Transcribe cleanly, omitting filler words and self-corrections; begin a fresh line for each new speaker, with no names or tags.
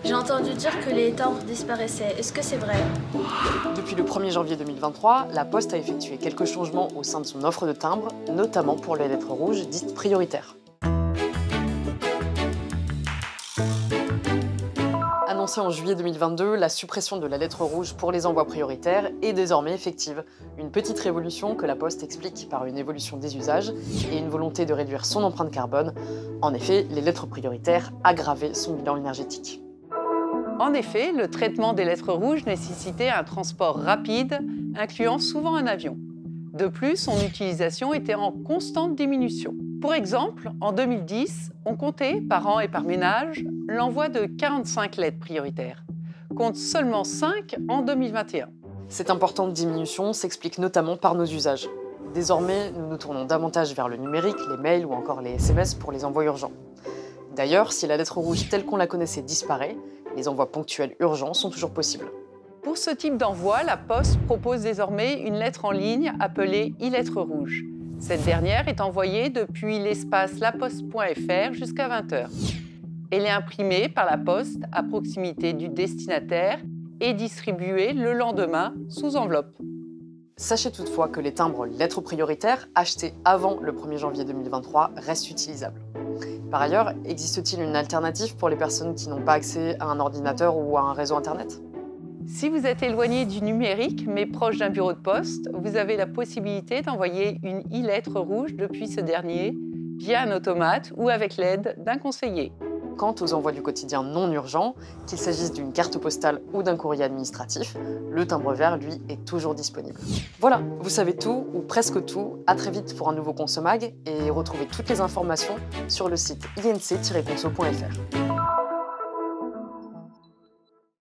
J'ai entendu dire que les timbres disparaissaient. Est-ce que c'est vrai?
Depuis le 1er janvier 2023, la Poste a effectué quelques changements au sein de son offre de timbres, notamment pour les lettres rouges dites prioritaires. Annoncée en juillet 2022, la suppression de la lettre rouge pour les envois prioritaires est désormais effective. Une petite révolution que la Poste explique par une évolution des usages et une volonté de réduire son empreinte carbone. En effet, les lettres prioritaires aggravaient son bilan énergétique.
En effet, le traitement des lettres rouges nécessitait un transport rapide, incluant souvent un avion. De plus, son utilisation était en constante diminution. Pour exemple, en 2010, on comptait, par an et par ménage, l'envoi de 45 lettres prioritaires, contre seulement 5 en 2021.
Cette importante diminution s'explique notamment par nos usages. Désormais, nous nous tournons davantage vers le numérique, les mails ou encore les SMS pour les envois urgents. D'ailleurs, si la lettre rouge telle qu'on la connaissait disparaît, les envois ponctuels urgents sont toujours possibles.
Pour ce type d'envoi, la Poste propose désormais une lettre en ligne appelée e-lettre rouge. Cette dernière est envoyée depuis l'espace laposte.fr jusqu'à 20h. Elle est imprimée par la Poste à proximité du destinataire et distribuée le lendemain sous enveloppe.
Sachez toutefois que les timbres lettres prioritaires achetés avant le 1er janvier 2023 restent utilisables. Par ailleurs, existe-t-il une alternative pour les personnes qui n'ont pas accès à un ordinateur ou à un réseau Internet ?
Si vous êtes éloigné du numérique, mais proche d'un bureau de poste, vous avez la possibilité d'envoyer une e-lettre rouge depuis ce dernier via un automate ou avec l'aide d'un conseiller.
Quant aux envois du quotidien non urgents, qu'il s'agisse d'une carte postale ou d'un courrier administratif, le timbre vert, lui, est toujours disponible. Voilà, vous savez tout, ou presque tout. À très vite pour un nouveau Consomag et retrouvez toutes les informations sur le site inc-conso.fr.